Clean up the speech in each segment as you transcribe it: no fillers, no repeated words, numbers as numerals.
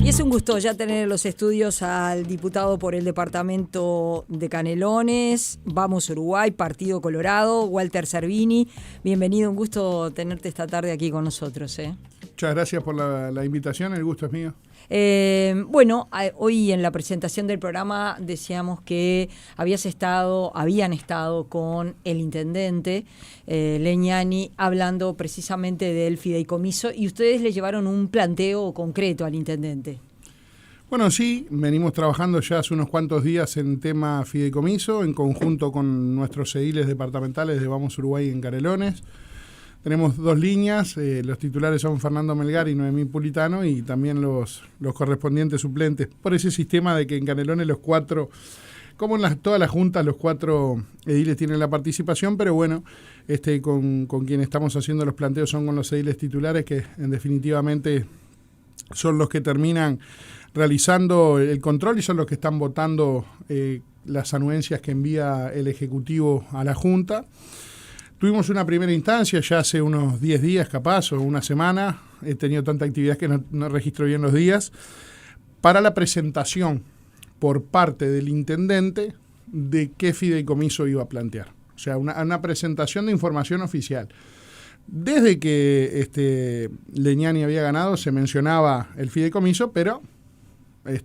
Y es un gusto ya tener en los estudios al diputado por el departamento de Canelones, Vamos Uruguay, Partido Colorado, Walter Cervini. Bienvenido, un gusto tenerte esta tarde aquí con nosotros. Muchas gracias por la invitación, el gusto es mío. Hoy en la presentación del programa decíamos que habían estado con el intendente Legnani hablando precisamente del fideicomiso y ustedes le llevaron un planteo concreto al intendente. Bueno, sí, venimos trabajando ya hace unos cuantos días en tema fideicomiso, en conjunto con nuestros ediles departamentales de Vamos Uruguay en Canelones. Tenemos dos líneas, los titulares son Fernando Melgar y Noemí Pulitano y también los correspondientes suplentes, por ese sistema de que en Canelones los cuatro, como en todas las juntas, los cuatro ediles tienen la participación, pero bueno, con quien estamos haciendo los planteos son con los ediles titulares que definitivamente son los que terminan realizando el control y son los que están votando las anuencias que envía el Ejecutivo a la Junta. Tuvimos una primera instancia ya hace unos 10 días capaz o una semana, he tenido tanta actividad que no registro bien los días, para la presentación por parte del intendente de qué fideicomiso iba a plantear. O sea, una presentación de información oficial. Desde que Legnani había ganado se mencionaba el fideicomiso, pero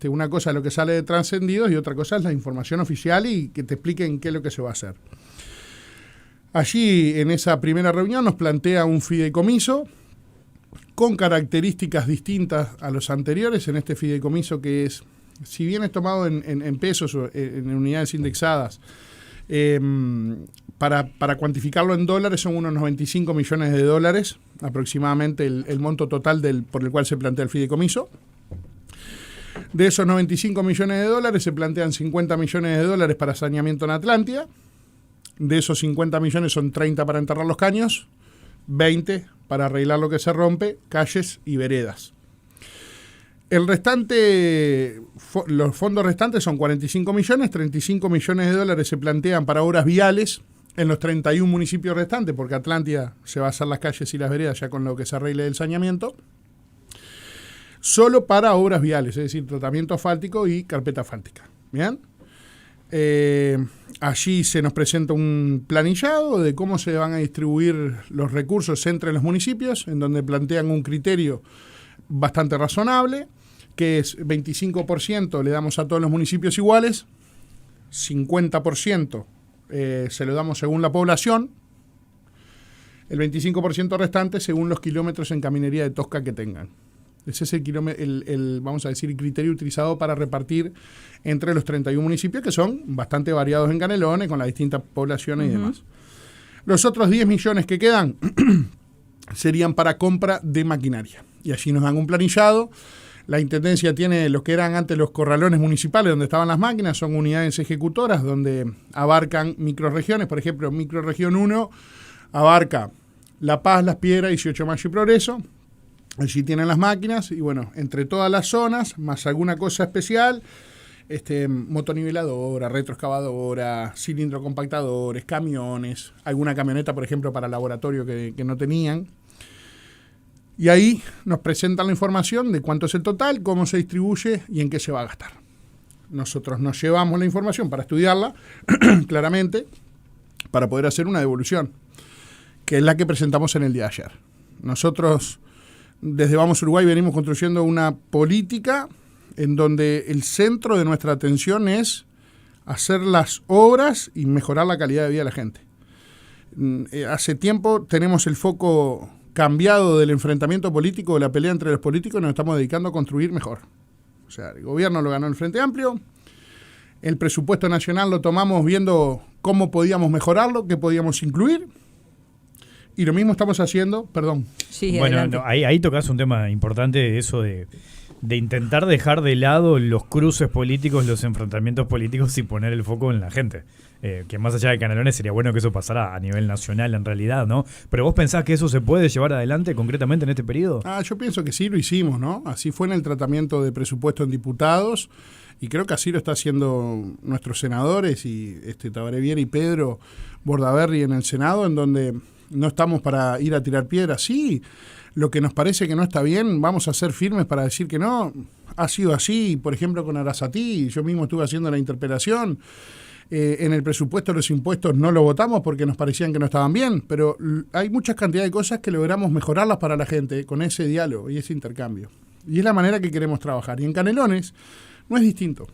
una cosa es lo que sale de trascendidos y otra cosa es la información oficial y que te expliquen qué es lo que se va a hacer. Allí, en esa primera reunión, nos plantea un fideicomiso con características distintas a los anteriores. En este fideicomiso que es, si bien es tomado en pesos o en unidades indexadas, para cuantificarlo en dólares son unos 95 millones de dólares, aproximadamente el monto total por el cual se plantea el fideicomiso. De esos 95 millones de dólares se plantean 50 millones de dólares para saneamiento en Atlántida. De esos 50 millones son 30 para enterrar los caños, 20 para arreglar lo que se rompe, calles y veredas. El restante, los fondos restantes son 45 millones, 35 millones de dólares se plantean para obras viales en los 31 municipios restantes, porque Atlántida se va a hacer las calles y las veredas ya con lo que se arregle del saneamiento, solo para obras viales, es decir, tratamiento asfáltico y carpeta asfáltica. ¿Bien? Allí se nos presenta un planillado de cómo se van a distribuir los recursos entre los municipios, en donde plantean un criterio bastante razonable, que es 25% le damos a todos los municipios iguales, 50% se lo damos según la población, el 25% restante según los kilómetros en caminería de tosca que tengan. Ese es vamos a decir, el criterio utilizado para repartir entre los 31 municipios, que son bastante variados en Canelones, con las distintas poblaciones y demás. Los otros 10 millones que quedan serían para compra de maquinaria. Y allí nos dan un planillado. La Intendencia tiene lo que eran antes los corralones municipales, donde estaban las máquinas, son unidades ejecutoras, donde abarcan microrregiones. Por ejemplo, microrregión 1 abarca La Paz, Las Piedras, 18 Mayo y Progreso. Allí tienen las máquinas y bueno, entre todas las zonas, más alguna cosa especial, motoniveladora, retroexcavadora, cilindro compactadores, camiones, alguna camioneta, por ejemplo, para laboratorio que no tenían. Y ahí nos presentan la información de cuánto es el total, cómo se distribuye y en qué se va a gastar. Nosotros nos llevamos la información para estudiarla, claramente, para poder hacer una devolución, que es la que presentamos en el día de ayer. Nosotros, desde Vamos Uruguay, venimos construyendo una política en donde el centro de nuestra atención es hacer las obras y mejorar la calidad de vida de la gente. Hace tiempo tenemos el foco cambiado del enfrentamiento político, de la pelea entre los políticos, y nos estamos dedicando a construir mejor. O sea, el gobierno lo ganó el Frente Amplio, el presupuesto nacional lo tomamos viendo cómo podíamos mejorarlo, qué podíamos incluir, y lo mismo estamos haciendo, perdón. Sí, bueno, no, ahí tocas un tema importante, eso de intentar dejar de lado los cruces políticos, los enfrentamientos políticos y poner el foco en la gente. Que más allá de Canelones sería bueno que eso pasara a nivel nacional en realidad, ¿no? Pero ¿vos pensás que eso se puede llevar adelante concretamente en este periodo? Yo pienso que sí lo hicimos, ¿no? Así fue en el tratamiento de presupuesto en diputados y creo que así lo está haciendo nuestros senadores y Tabaré Viera y Pedro Bordaberry en el Senado, en donde no estamos para ir a tirar piedras. Sí, lo que nos parece que no está bien, vamos a ser firmes para decir que no. ha sido así, por ejemplo, con Arasatí, yo mismo estuve haciendo la interpelación. En el presupuesto los impuestos no lo votamos porque nos parecían que no estaban bien, pero hay muchas cantidades de cosas que logramos mejorarlas para la gente con ese diálogo y ese intercambio. Y es la manera que queremos trabajar. Y en Canelones no es distinto.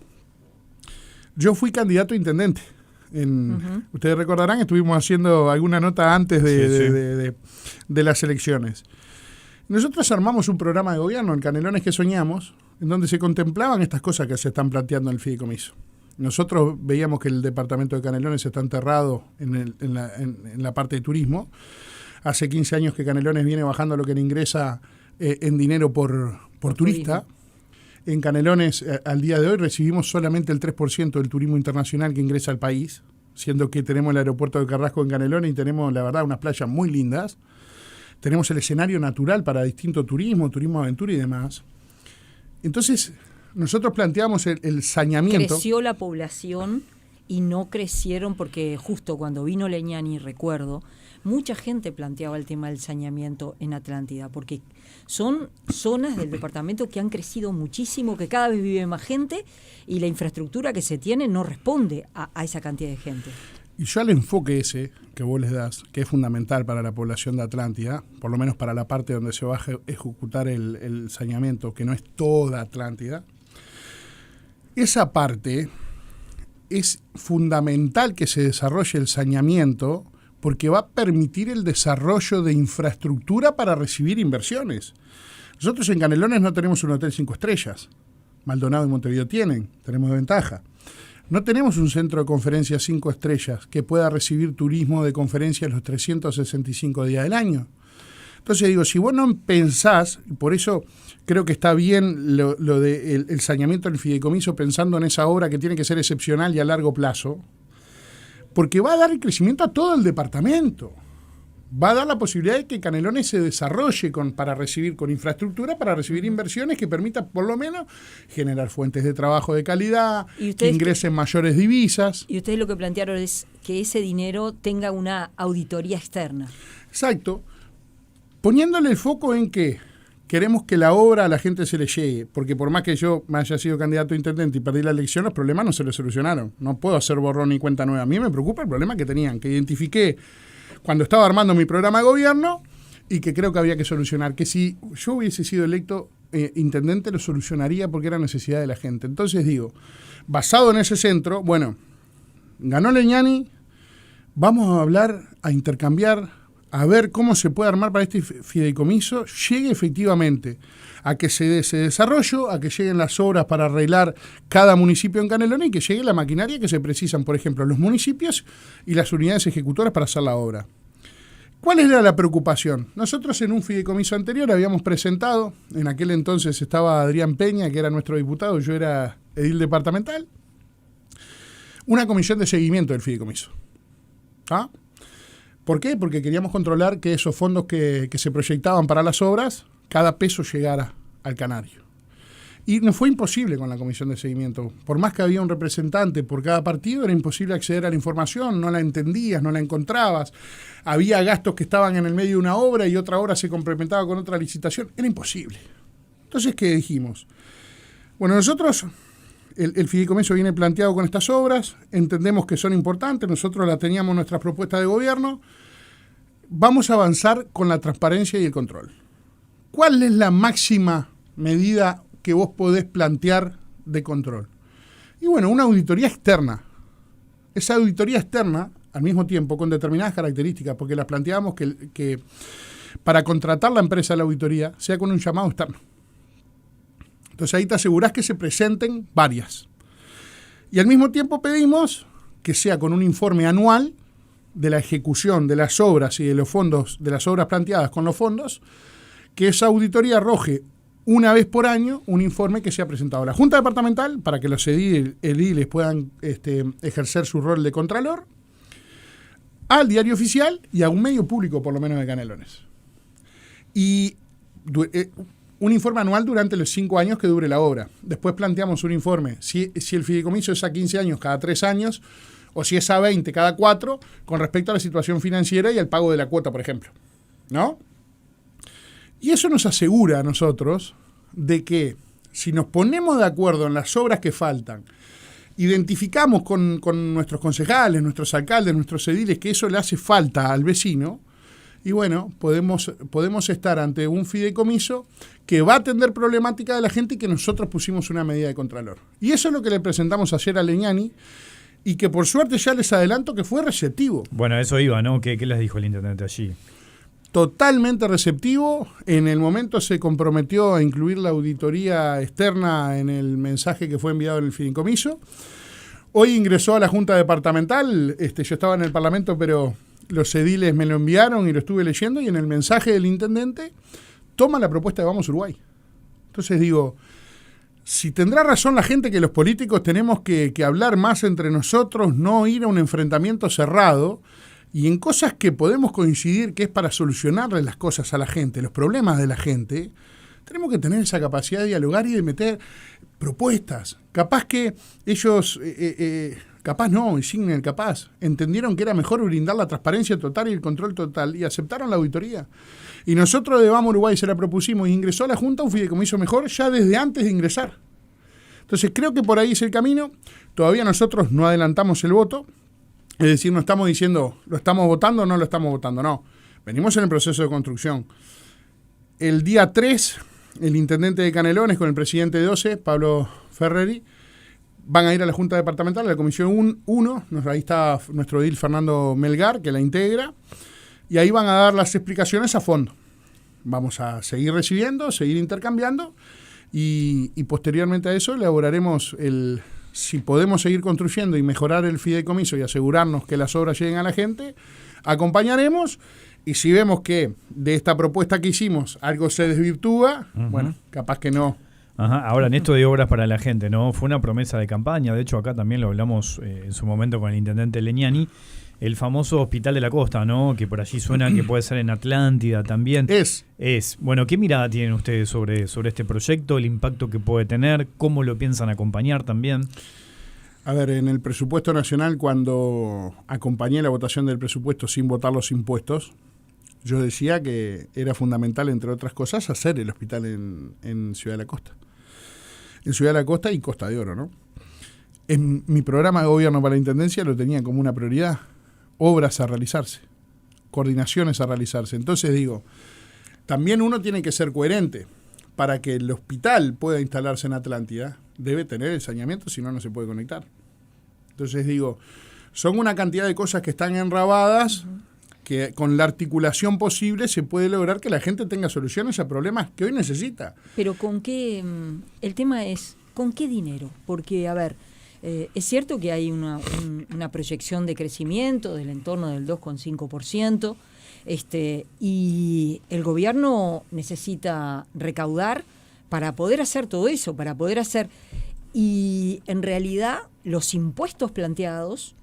Yo fui candidato a intendente. Ustedes recordarán, estuvimos haciendo alguna nota antes de las elecciones. Nosotros armamos un programa de gobierno en Canelones que soñamos, en donde se contemplaban estas cosas que se están planteando en el fideicomiso. Nosotros veíamos que el departamento de Canelones está enterrado en la parte de turismo. Hace 15 años que Canelones viene bajando lo que le ingresa en dinero por turista. En Canelones, al día de hoy, recibimos solamente el 3% del turismo internacional que ingresa al país, siendo que tenemos el aeropuerto de Carrasco en Canelones y tenemos, la verdad, unas playas muy lindas. Tenemos el escenario natural para distinto turismo aventura y demás. Entonces, nosotros planteamos el saneamiento. Creció la población y no crecieron porque justo cuando vino Leñani, recuerdo, mucha gente planteaba el tema del saneamiento en Atlántida, porque son zonas del departamento que han crecido muchísimo, que cada vez vive más gente y la infraestructura que se tiene no responde a esa cantidad de gente. Y yo al enfoque ese que vos les das, que es fundamental para la población de Atlántida, por lo menos para la parte donde se va a ejecutar el saneamiento, que no es toda Atlántida, esa parte es fundamental que se desarrolle el saneamiento porque va a permitir el desarrollo de infraestructura para recibir inversiones. Nosotros en Canelones no tenemos un hotel 5 estrellas. Maldonado y Montevideo tenemos ventaja. No tenemos un centro de conferencias 5 estrellas que pueda recibir turismo de conferencias los 365 días del año. Entonces digo, si vos no pensás, y por eso creo que está bien lo de el saneamiento del fideicomiso pensando en esa obra que tiene que ser excepcional y a largo plazo, porque va a dar el crecimiento a todo el departamento. Va a dar la posibilidad de que Canelones se desarrolle para recibir con infraestructura, para recibir inversiones que permitan por lo menos generar fuentes de trabajo de calidad, que ingresen mayores divisas. Y ustedes lo que plantearon es que ese dinero tenga una auditoría externa. Exacto. Poniéndole el foco en que queremos que la obra a la gente se le llegue, porque por más que yo me haya sido candidato a intendente y perdí la elección, los problemas no se les solucionaron. No puedo hacer borrón ni cuenta nueva. A mí me preocupa el problema que tenían, que identifiqué cuando estaba armando mi programa de gobierno y que creo que había que solucionar. Que si yo hubiese sido electo intendente, lo solucionaría porque era necesidad de la gente. Entonces digo, basado en ese centro, bueno, ganó Leñani, vamos a hablar, a intercambiar, a ver cómo se puede armar para este fideicomiso, llegue efectivamente a que se dé ese desarrollo, a que lleguen las obras para arreglar cada municipio en Canelones y que llegue la maquinaria que se precisan, por ejemplo, los municipios y las unidades ejecutoras para hacer la obra. ¿Cuál era la preocupación? Nosotros en un fideicomiso anterior habíamos presentado, en aquel entonces estaba Adrián Peña, que era nuestro diputado, yo era edil departamental, una comisión de seguimiento del fideicomiso. ¿Ah? ¿Por qué? Porque queríamos controlar que esos fondos que se proyectaban para las obras, cada peso llegara al canario. Y no fue imposible con la comisión de seguimiento. Por más que había un representante por cada partido, era imposible acceder a la información, no la entendías, no la encontrabas. Había gastos que estaban en el medio de una obra y otra obra se complementaba con otra licitación. Era imposible. Entonces, ¿qué dijimos? Bueno, nosotros, el fideicomiso viene planteado con estas obras, entendemos que son importantes, nosotros la teníamos en nuestras propuestas de gobierno, vamos a avanzar con la transparencia y el control. ¿Cuál es la máxima medida que vos podés plantear de control? Y bueno, una auditoría externa. Esa auditoría externa, al mismo tiempo, con determinadas características, porque las planteábamos que para contratar la empresa de la auditoría sea con un llamado externo. Entonces ahí te asegurás que se presenten varias. Y al mismo tiempo pedimos que sea con un informe anual de la ejecución de las obras y de los fondos, de las obras planteadas con los fondos, que esa auditoría arroje una vez por año un informe que sea presentado a la Junta Departamental para que los ediles puedan ejercer su rol de contralor, al diario oficial y a un medio público, por lo menos de Canelones. Y un informe anual durante los 5 años que dure la obra. Después planteamos un informe, si el fideicomiso es a 15 años cada 3 años, o si es a 20 cada 4, con respecto a la situación financiera y al pago de la cuota, por ejemplo. ¿No? Y eso nos asegura a nosotros de que si nos ponemos de acuerdo en las obras que faltan, identificamos con nuestros concejales, nuestros alcaldes, nuestros ediles, que eso le hace falta al vecino, y bueno, podemos estar ante un fideicomiso que va a atender problemática de la gente y que nosotros pusimos una medida de contralor. Y eso es lo que le presentamos ayer a Legnani, y que por suerte ya les adelanto que fue receptivo. Bueno, eso iba, ¿no? ¿Qué les dijo el intendente allí? Totalmente receptivo. En el momento se comprometió a incluir la auditoría externa en el mensaje que fue enviado en el fideicomiso. Hoy ingresó a la Junta Departamental. Yo estaba en el Parlamento, pero los ediles me lo enviaron y lo estuve leyendo, y en el mensaje del intendente toma la propuesta de Vamos Uruguay. Entonces digo, si tendrá razón la gente que los políticos tenemos que hablar más entre nosotros, no ir a un enfrentamiento cerrado, y en cosas que podemos coincidir que es para solucionarle las cosas a la gente, los problemas de la gente, tenemos que tener esa capacidad de dialogar y de meter propuestas. Capaz que ellos, entendieron que era mejor brindar la transparencia total y el control total, y aceptaron la auditoría. Y nosotros de Vamos Uruguay se la propusimos, y ingresó a la Junta un fideicomiso mejor ya desde antes de ingresar. Entonces creo que por ahí es el camino. Todavía nosotros no adelantamos el voto, es decir, no estamos diciendo lo estamos votando o no lo estamos votando, no. Venimos en el proceso de construcción. El día 3, el intendente de Canelones con el presidente de OCE, Pablo Ferreri, van a ir a la Junta Departamental, a la Comisión 1, ahí está nuestro edil Fernando Melgar, que la integra, y ahí van a dar las explicaciones a fondo. Vamos a seguir recibiendo, seguir intercambiando, y posteriormente a eso elaboraremos si podemos seguir construyendo y mejorar el fideicomiso y asegurarnos que las obras lleguen a la gente, acompañaremos, y si vemos que de esta propuesta que hicimos algo se desvirtúa, bueno, capaz que no. Ajá. Ahora, en esto de obras para la gente, ¿no? Fue una promesa de campaña, de hecho acá también lo hablamos en su momento con el intendente Legnani, el famoso Hospital de la Costa, ¿no? Que por allí suena que puede ser en Atlántida también. Es. Bueno, ¿qué mirada tienen ustedes sobre este proyecto, el impacto que puede tener, cómo lo piensan acompañar también? A ver, en el presupuesto nacional, cuando acompañé la votación del presupuesto sin votar los impuestos, yo decía que era fundamental, entre otras cosas, hacer el hospital en Ciudad de la Costa. En Ciudad de la Costa y Costa de Oro, ¿no? En mi programa de gobierno para la Intendencia lo tenía como una prioridad. Obras a realizarse, coordinaciones a realizarse. Entonces digo, también uno tiene que ser coherente. Para que el hospital pueda instalarse en Atlántida, debe tener el saneamiento, si no, no se puede conectar. Entonces digo, son una cantidad de cosas que están enrabadas, que con la articulación posible se puede lograr que la gente tenga soluciones a problemas que hoy necesita. Pero ¿con qué? El tema es, ¿con qué dinero? Porque, a ver, es cierto que hay una proyección de crecimiento del entorno del 2,5%, y el gobierno necesita recaudar para poder hacer todo eso, y en realidad los impuestos planteados,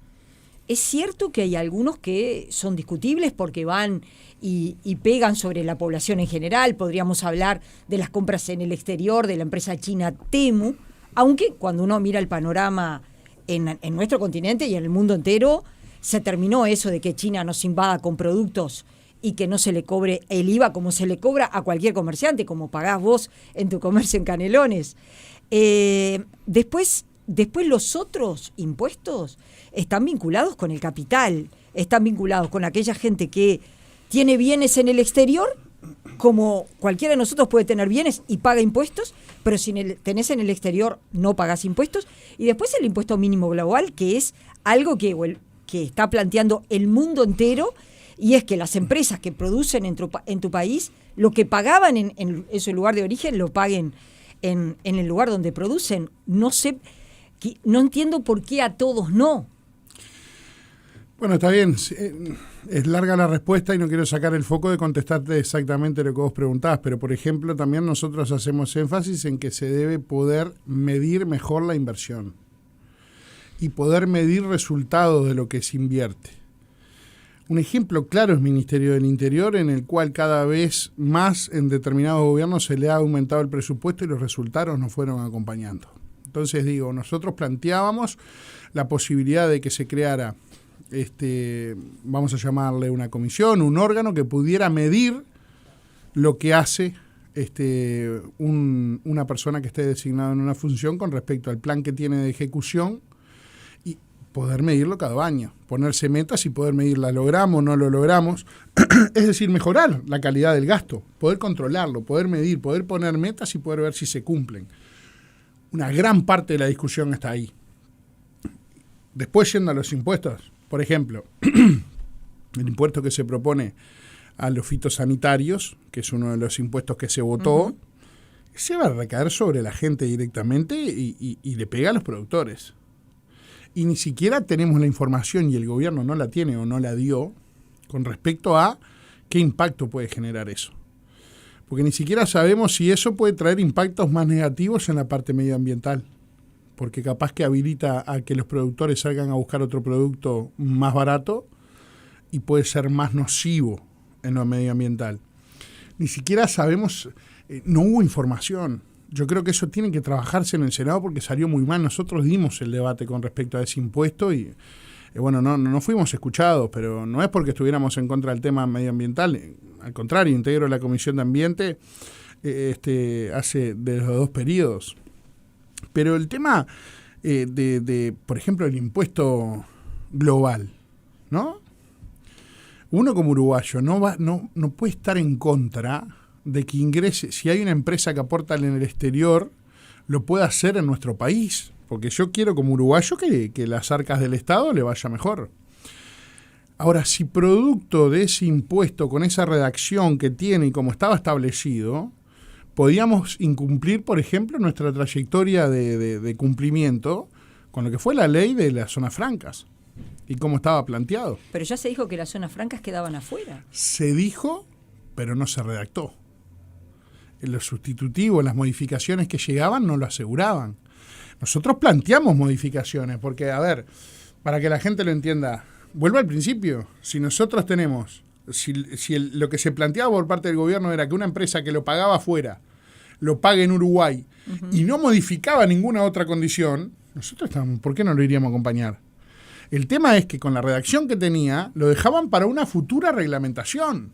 es cierto que hay algunos que son discutibles porque van y pegan sobre la población en general. Podríamos hablar de las compras en el exterior de la empresa china Temu, aunque cuando uno mira el panorama en nuestro continente y en el mundo entero, se terminó eso de que China nos invada con productos y que no se le cobre el IVA como se le cobra a cualquier comerciante, como pagás vos en tu comercio en Canelones. Después los otros impuestos están vinculados con el capital, están vinculados con aquella gente que tiene bienes en el exterior, como cualquiera de nosotros puede tener bienes y paga impuestos, pero si tenés en el exterior no pagás impuestos. Y después el impuesto mínimo global, que es algo que está planteando el mundo entero, y es que las empresas que producen en tu país, lo que pagaban en su lugar de origen, lo paguen en el lugar donde producen. No entiendo por qué a todos no. Bueno, está bien. Es larga la respuesta y no quiero sacar el foco de contestarte exactamente lo que vos preguntás, pero por ejemplo también nosotros hacemos énfasis en que se debe poder medir mejor la inversión y poder medir resultados de lo que se invierte. Un ejemplo claro es Ministerio del Interior, en el cual cada vez más en determinados gobiernos se le ha aumentado el presupuesto y los resultados no fueron acompañando. Entonces digo, nosotros planteábamos la posibilidad de que se creara, vamos a llamarle una comisión, un órgano que pudiera medir lo que hace una persona que esté designada en una función con respecto al plan que tiene de ejecución y poder medirlo cada año, ponerse metas y poder medirla, logramos o no lo logramos, es decir, mejorar la calidad del gasto, poder controlarlo, poder medir, poder poner metas y poder ver si se cumplen. Una gran parte de la discusión está ahí. Después, yendo a los impuestos, por ejemplo, el impuesto que se propone a los fitosanitarios, que es uno de los impuestos que se votó, se va a recaer sobre la gente directamente y le pega a los productores. Y ni siquiera tenemos la información, y el gobierno no la tiene o no la dio, con respecto a qué impacto puede generar eso. Porque ni siquiera sabemos si eso puede traer impactos más negativos en la parte medioambiental. Porque capaz que habilita a que los productores salgan a buscar otro producto más barato y puede ser más nocivo en lo medioambiental. Ni siquiera sabemos, no hubo información. Yo creo que eso tiene que trabajarse en el Senado porque salió muy mal. Nosotros dimos el debate con respecto a ese impuesto y no fuimos escuchados, pero no es porque estuviéramos en contra del tema medioambiental. Al contrario, integro la Comisión de Ambiente hace de los 2 periodos. Pero el tema por ejemplo, el impuesto global, ¿no? Uno como uruguayo no puede estar en contra de que ingrese, si hay una empresa que aporta en el exterior, lo pueda hacer en nuestro país, porque yo quiero como uruguayo que las arcas del Estado le vaya mejor. Ahora, si producto de ese impuesto, con esa redacción que tiene y como estaba establecido, podíamos incumplir, por ejemplo, nuestra trayectoria de cumplimiento con lo que fue la ley de las zonas francas y cómo estaba planteado. Pero ya se dijo que las zonas francas quedaban afuera. Se dijo, pero no se redactó. Los sustitutivos, las modificaciones que llegaban no lo aseguraban. Nosotros planteamos modificaciones, porque, a ver, para que la gente lo entienda, vuelvo al principio, si nosotros tenemos, lo que se planteaba por parte del gobierno era que una empresa que lo pagaba afuera, lo pague en Uruguay, y no modificaba ninguna otra condición, nosotros estábamos, ¿por qué no lo iríamos a acompañar? El tema es que con la redacción que tenía, lo dejaban para una futura reglamentación,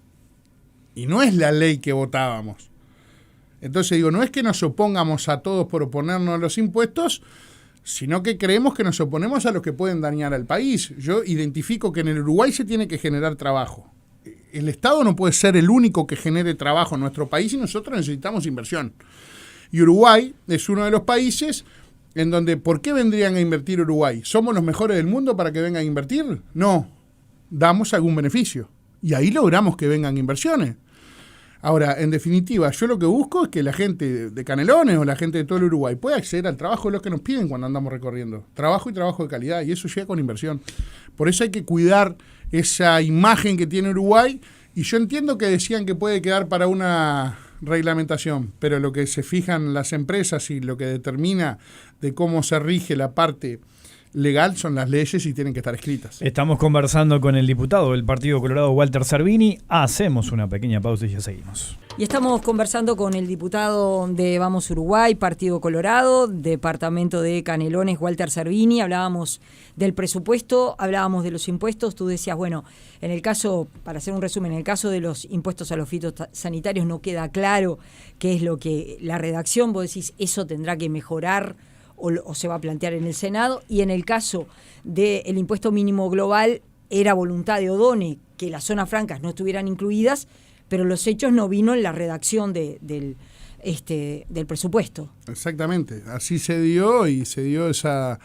y no es la ley que votábamos. Entonces digo, no es que nos opongamos a todos por oponernos a los impuestos, sino que creemos que nos oponemos a los que pueden dañar al país. Yo identifico que en el Uruguay se tiene que generar trabajo. El Estado no puede ser el único que genere trabajo en nuestro país y nosotros necesitamos inversión. Y Uruguay es uno de los países en donde, ¿por qué vendrían a invertir Uruguay? ¿Somos los mejores del mundo para que vengan a invertir? No, damos algún beneficio. Y ahí logramos que vengan inversiones. Ahora, en definitiva, yo lo que busco es que la gente de Canelones o la gente de todo el Uruguay pueda acceder al trabajo de los que nos piden cuando andamos recorriendo. Trabajo y trabajo de calidad, y eso llega con inversión. Por eso hay que cuidar esa imagen que tiene Uruguay, y yo entiendo que decían que puede quedar para una reglamentación, pero lo que se fijan las empresas y lo que determina de cómo se rige la parte legal son las leyes y tienen que estar escritas. Estamos conversando con el diputado del Partido Colorado, Walter Cervini. Hacemos una pequeña pausa y ya seguimos. Y estamos conversando con el diputado de Vamos Uruguay, Partido Colorado, departamento de Canelones, Walter Cervini. Hablábamos del presupuesto, hablábamos de los impuestos. Tú decías, bueno, en el caso, para hacer un resumen, en el caso de los impuestos a los fitosanitarios no queda claro qué es lo que la redacción, vos decís, eso tendrá que mejorar o se va a plantear en el Senado, y en el caso del impuesto mínimo global era voluntad de Odone que las zonas francas no estuvieran incluidas, pero los hechos no vino en la redacción del presupuesto. Exactamente, así se dio, y se dio esa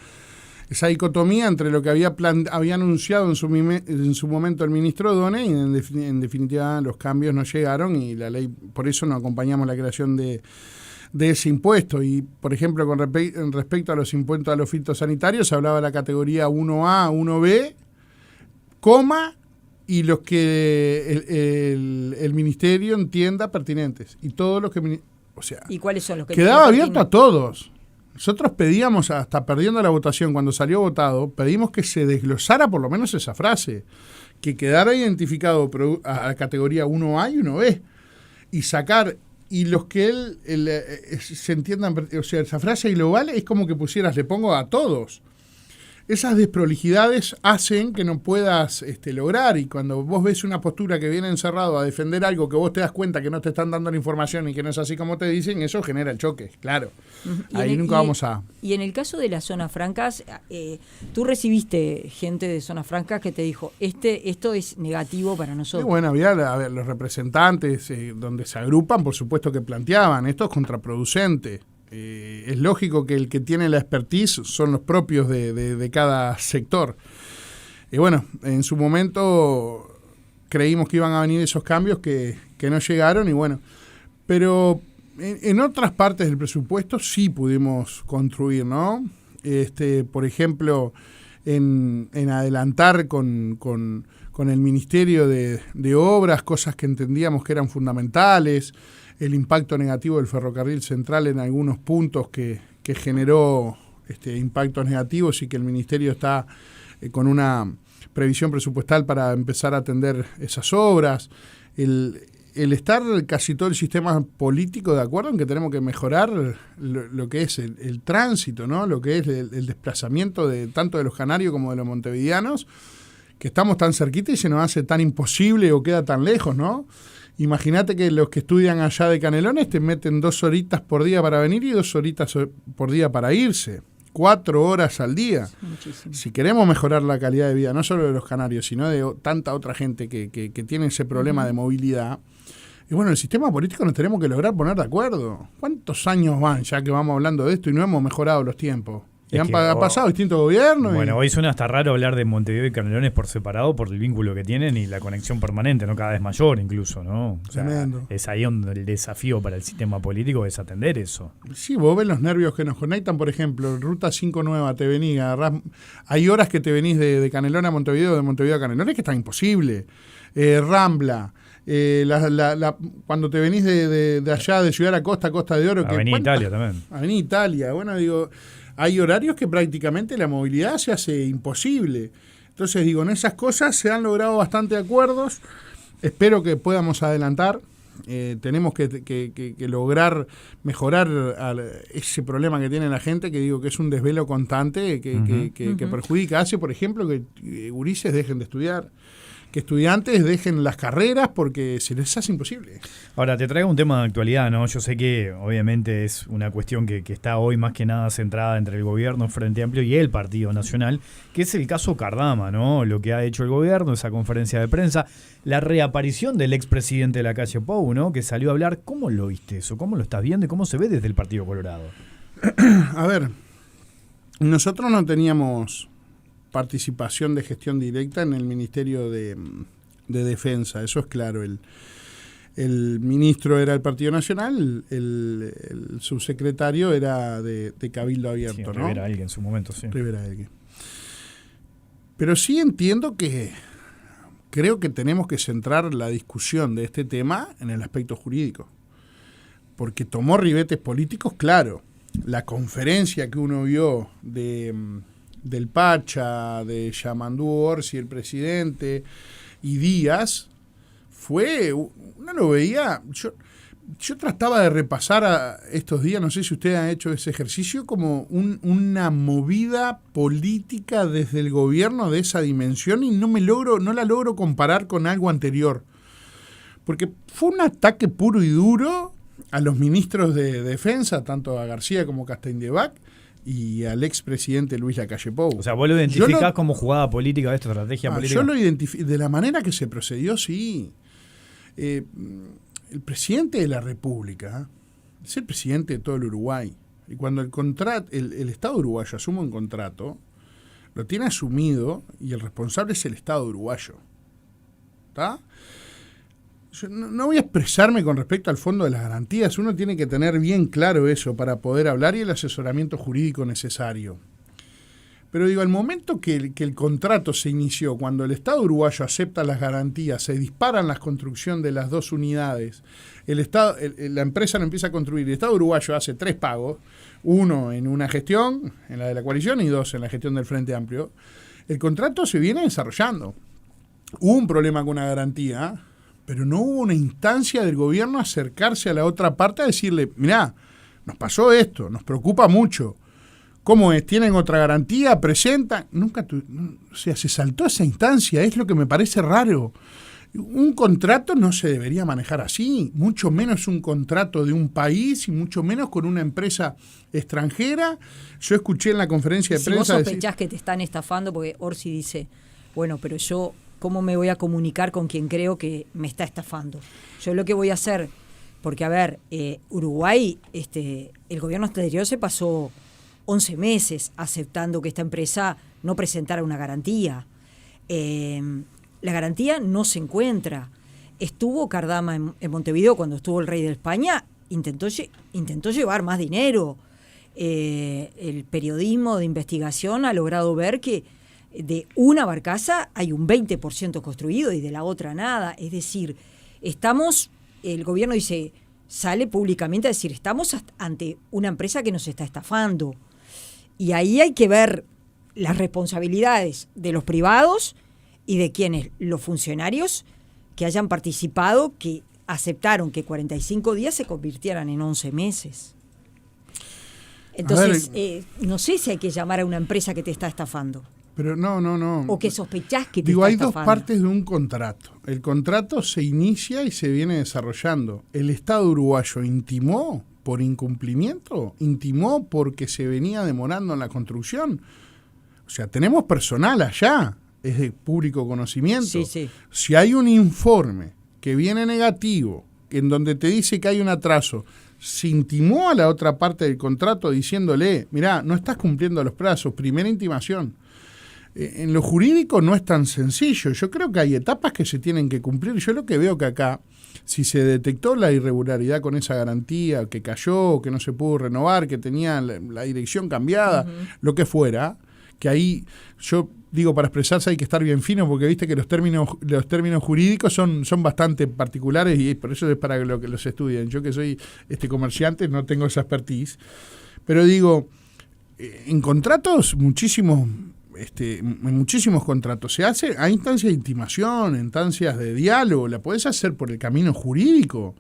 dicotomía entre lo que había anunciado en su momento el ministro Odone, y en definitiva los cambios no llegaron y la ley, por eso no acompañamos la creación de ese impuesto. Y, por ejemplo, con respecto a los impuestos a los fitosanitarios, se hablaba de la categoría 1A, 1B, y los que el ministerio entienda pertinentes. Y todos los que... ¿Y cuáles son los que quedaba abierto a todos. Nosotros pedíamos, hasta perdiendo la votación, cuando salió votado, pedimos que se desglosara por lo menos esa frase, que quedara identificado a la categoría 1A y 1B, y sacar... Y los que se entiendan, o sea, esa frase global es como que pusieras, le pongo a todos. esas desprolijidades hacen que no puedas lograr, y cuando vos ves una postura que viene encerrado a defender algo que vos te das cuenta que no te están dando la información y que no es así como te dicen, eso genera el choque, claro. Ahí nunca vamos a... Y en el caso de las zonas francas, tú recibiste gente de zonas francas que te dijo, esto es negativo para nosotros. Y bueno, había los representantes donde se agrupan, por supuesto que planteaban, esto es contraproducente. Es lógico que el que tiene la expertise son los propios de cada sector. Y bueno, en su momento creímos que iban a venir esos cambios que no llegaron, y bueno, pero en otras partes del presupuesto sí pudimos construir, ¿no? Por ejemplo, en adelantar con el Ministerio de Obras cosas que entendíamos que eran fundamentales, el impacto negativo del ferrocarril central en algunos puntos que generó impactos negativos, y que el Ministerio está con una previsión presupuestal para empezar a atender esas obras. El estar casi todo el sistema político de acuerdo en que tenemos que mejorar lo que es el tránsito, ¿no? Lo que es el desplazamiento tanto de los canarios como de los montevideanos, que estamos tan cerquita y se nos hace tan imposible o queda tan lejos, ¿no? Imagínate que los que estudian allá de Canelones te meten 2 horitas por día para venir y 2 horitas por día para irse. 4 horas al día. Muchísimo. Si queremos mejorar la calidad de vida, no solo de los canarios, sino de tanta otra gente que tiene ese problema de movilidad, y bueno, el sistema político nos tenemos que lograr poner de acuerdo. ¿Cuántos años van ya que vamos hablando de esto y no hemos mejorado los tiempos? Y han pasado distintos gobiernos. Bueno, hoy suena hasta raro hablar de Montevideo y Canelones por separado por el vínculo que tienen y la conexión permanente, ¿no? Cada vez mayor incluso, ¿no? O sea, tremendo. Es ahí donde el desafío para el sistema político es atender eso. Sí, vos ves los nervios que nos conectan, por ejemplo, Ruta 5 Nueva, te venís, hay horas que te venís de Canelones a Montevideo, de Montevideo a Canelones, que está imposible. Rambla. Cuando te venís de allá, de Ciudad de la Costa, Costa de Oro... Avenida Italia también. Avenida Italia, bueno, digo... Hay horarios que prácticamente la movilidad se hace imposible. Entonces, digo, en esas cosas se han logrado bastante acuerdos. Espero que podamos adelantar. Tenemos que lograr mejorar ese problema que tiene la gente, que digo que es un desvelo constante, que perjudica. Hace, por ejemplo, que gurises dejen de estudiar, que estudiantes dejen las carreras porque se les hace imposible. Ahora, te traigo un tema de actualidad, ¿no? Yo sé que obviamente es una cuestión que está hoy más que nada centrada entre el gobierno, Frente Amplio y el Partido Nacional, que es el caso Cardama, ¿no? Lo que ha hecho el gobierno, esa conferencia de prensa, la reaparición del expresidente de la calle Pou, ¿no? Que salió a hablar. ¿Cómo lo viste eso? ¿Cómo lo estás viendo y cómo se ve desde el Partido Colorado? A ver, nosotros no teníamos participación de gestión directa en el Ministerio de Defensa, eso es claro. El ministro era del Partido Nacional, el subsecretario era de Cabildo Abierto, sí, ¿no? Rivera Elgue en su momento, sí. Rivera Elgue. Pero sí entiendo que creo que tenemos que centrar la discusión de este tema en el aspecto jurídico, porque tomó ribetes políticos, claro. La conferencia que uno vio del Pacha, de Yamandú Orsi, el presidente, y Díaz, uno lo veía, yo trataba de repasar estos días, no sé si ustedes han hecho ese ejercicio, como una movida política desde el gobierno de esa dimensión, y no la logro comparar con algo anterior, porque fue un ataque puro y duro a los ministros de Defensa, tanto a García como a Castañevac, y al expresidente Luis Lacalle Pou. O sea, vos lo identificás como jugada política de esta estrategia política. Yo lo identifico, de la manera que se procedió, sí. El presidente de la República es el presidente de todo el Uruguay. Y cuando el Estado uruguayo asume un contrato, lo tiene asumido y el responsable es el Estado uruguayo. ¿Está? Yo no voy a expresarme con respecto al fondo de las garantías. Uno tiene que tener bien claro eso para poder hablar y el asesoramiento jurídico necesario. Pero digo, al momento que el contrato se inició, cuando el Estado uruguayo acepta las garantías, se disparan la construcción de las 2 unidades, la empresa lo empieza a construir, el Estado uruguayo hace 3 pagos, 1 en una gestión, en la de la coalición, y 2 en la gestión del Frente Amplio, el contrato se viene desarrollando. Hubo un problema con una garantía, pero no hubo una instancia del gobierno a acercarse a la otra parte a decirle, mirá, nos pasó esto, nos preocupa mucho. ¿Cómo es? ¿Tienen otra garantía? ¿Presentan? O sea, se saltó esa instancia, es lo que me parece raro. Un contrato no se debería manejar así, mucho menos un contrato de un país y mucho menos con una empresa extranjera. Yo escuché en la conferencia de prensa... Si vos sospechás que te están estafando, porque Orsi dice, bueno, pero yo, ¿cómo me voy a comunicar con quien creo que me está estafando? Yo lo que voy a hacer, porque a ver, Uruguay, el gobierno anterior se pasó 11 meses aceptando que esta empresa no presentara una garantía. La garantía no se encuentra. Estuvo Cardama en Montevideo cuando estuvo el rey de España, intentó llevar más dinero. El periodismo de investigación ha logrado ver que de una barcaza hay un 20% construido y de la otra nada. Es decir, el gobierno sale públicamente a decir, estamos ante una empresa que nos está estafando. Y ahí hay que ver las responsabilidades de los privados y de quienes, los funcionarios que hayan participado, que aceptaron que 45 días se convirtieran en 11 meses. Entonces, no sé si hay que llamar a una empresa que te está estafando. Pero no. O que sospechás que te está hay estafando. Dos partes de un contrato. El contrato se inicia y se viene desarrollando. ¿El Estado uruguayo intimó por incumplimiento? ¿Intimó porque se venía demorando en la construcción? O sea, tenemos personal allá. Es de público conocimiento. Sí. Si hay un informe que viene negativo, en donde te dice que hay un atraso, se intimó a la otra parte del contrato diciéndole, mirá, no estás cumpliendo los plazos, primera intimación. En lo jurídico no es tan sencillo. Yo creo que hay etapas que se tienen que cumplir. Yo lo que veo que acá, si se detectó la irregularidad con esa garantía, que cayó, que no se pudo renovar, que tenía la dirección cambiada, lo que fuera, que ahí yo... Digo, para expresarse hay que estar bien fino porque viste que los términos jurídicos son bastante particulares y por eso es para que los estudien. Yo que soy comerciante no tengo esa expertise. Pero digo, en contratos, en muchísimos contratos se hace a instancias de intimación, instancias de diálogo, la podés hacer por el camino jurídico.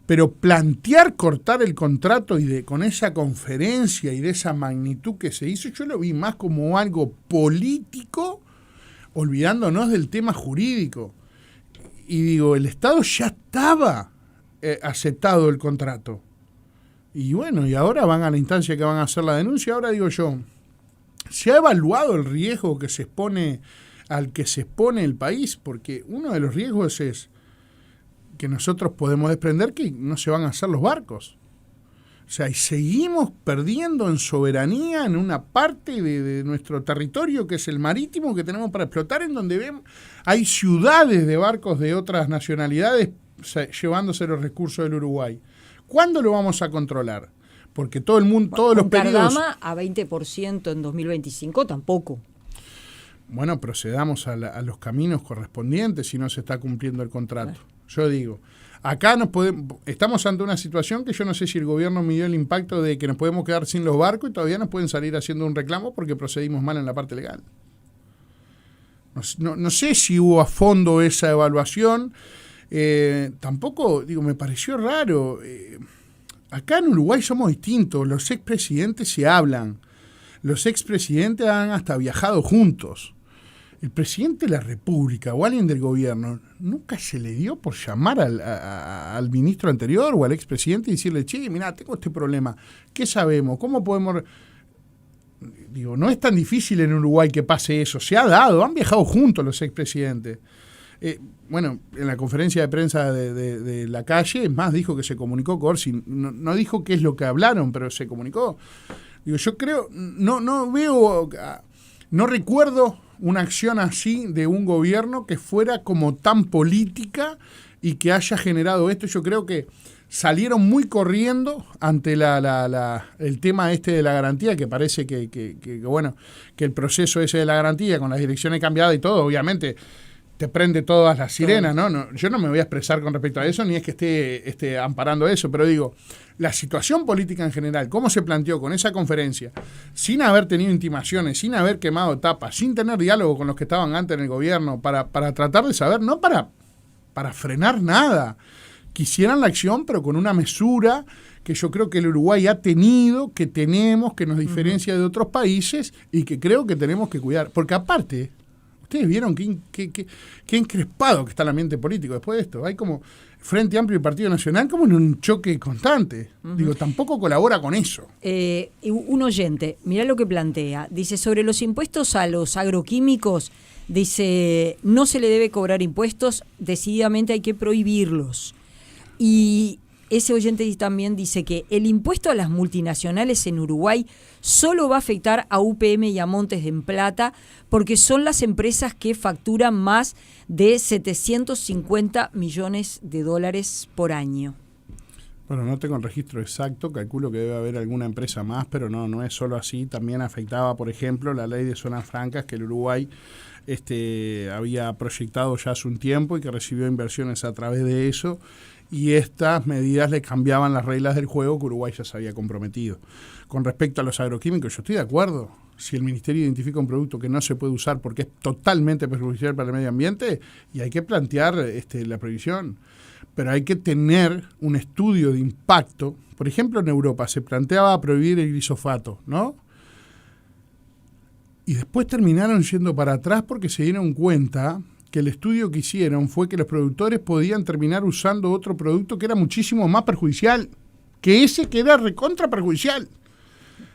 Pero plantear cortar el contrato con esa conferencia y de esa magnitud que se hizo, yo lo vi más como algo político, olvidándonos del tema jurídico. Y digo, el Estado ya estaba aceptado el contrato. Y bueno, y ahora van a la instancia que van a hacer la denuncia. Ahora digo yo, ¿se ha evaluado el riesgo al que se expone el país? Porque uno de los riesgos es que nosotros podemos desprender que no se van a hacer los barcos. O sea, y seguimos perdiendo en soberanía en una parte de nuestro territorio que es el marítimo que tenemos para explotar, en donde hay ciudades de barcos de otras nacionalidades llevándose los recursos del Uruguay. ¿Cuándo lo vamos a controlar? Porque todo el mundo, todos los periodos... Cardama a 20% en 2025 tampoco. Bueno, procedamos a los caminos correspondientes si no se está cumpliendo el contrato. Claro. Yo digo, acá estamos ante una situación que yo no sé si el gobierno midió el impacto de que nos podemos quedar sin los barcos y todavía nos pueden salir haciendo un reclamo porque procedimos mal en la parte legal. No sé si hubo a fondo esa evaluación. Tampoco, me pareció raro. Acá en Uruguay somos distintos. Los expresidentes se hablan. Los expresidentes han hasta viajado juntos. El presidente de la República o alguien del gobierno nunca se le dio por llamar al ministro anterior o al expresidente y decirle, che, mirá, tengo este problema, ¿qué sabemos? ¿Cómo podemos...? No es tan difícil en Uruguay que pase eso, se ha dado, han viajado juntos los expresidentes. En la conferencia de prensa de la calle, es más, dijo que se comunicó con Orsi, no dijo qué es lo que hablaron, pero se comunicó. Yo creo, no recuerdo una acción así de un gobierno que fuera como tan política y que haya generado esto. Yo creo que salieron muy corriendo ante el tema de la garantía, que parece que el proceso ese de la garantía con las direcciones cambiadas y todo, obviamente te prende todas las sirenas, ¿no? Yo no me voy a expresar con respecto a eso, ni es que esté amparando eso, pero digo, la situación política en general, cómo se planteó con esa conferencia, sin haber tenido intimaciones, sin haber quemado etapas, sin tener diálogo con los que estaban antes en el gobierno, para tratar de saber, no para frenar nada. quisieran la acción, pero con una mesura que yo creo que el Uruguay ha tenido, que tenemos, que nos diferencia de otros países y que creo que tenemos que cuidar. Porque aparte, ustedes vieron qué encrespado que está el ambiente político después de esto. Hay como Frente Amplio y Partido Nacional como en un choque constante. Digo, tampoco colabora con eso. Un oyente, mirá lo que plantea. Dice, sobre los impuestos a los agroquímicos, dice, no se le debe cobrar impuestos, decididamente hay que prohibirlos. Y ese oyente también dice que el impuesto a las multinacionales en Uruguay solo va a afectar a UPM y a Montes de Plata porque son las empresas que facturan más de 750 millones de dólares por año. Bueno, no tengo el registro exacto, calculo que debe haber alguna empresa más, pero no es solo así. También afectaba, por ejemplo, la ley de zonas francas que el Uruguay había proyectado ya hace un tiempo y que recibió inversiones a través de eso. Y estas medidas le cambiaban las reglas del juego que Uruguay ya se había comprometido. Con respecto a los agroquímicos, yo estoy de acuerdo. Si el Ministerio identifica un producto que no se puede usar porque es totalmente perjudicial para el medio ambiente, y hay que plantear la prohibición. Pero hay que tener un estudio de impacto. Por ejemplo, en Europa se planteaba prohibir el glifosato, ¿no? Y después terminaron yendo para atrás porque se dieron cuenta que el estudio que hicieron fue que los productores podían terminar usando otro producto que era muchísimo más perjudicial, que ese que era recontra perjudicial.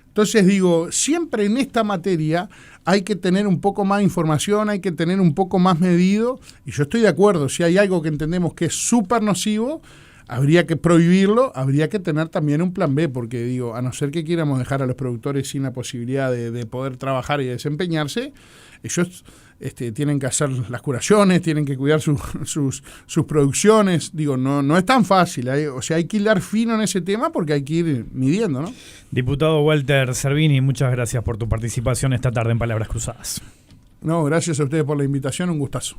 Entonces digo, siempre en esta materia hay que tener un poco más de información, hay que tener un poco más medido, y yo estoy de acuerdo, si hay algo que entendemos que es súper nocivo, habría que prohibirlo, habría que tener también un plan B, porque digo, a no ser que quieramos dejar a los productores sin la posibilidad de poder trabajar y desempeñarse, ellos tienen que hacer las curaciones, tienen que cuidar sus producciones. Digo, no es tan fácil, o sea, hay que hilar fino en ese tema porque hay que ir midiendo, ¿no? Diputado Walter Cervini, muchas gracias por tu participación esta tarde en Palabras Cruzadas. No, gracias a ustedes por la invitación, un gustazo.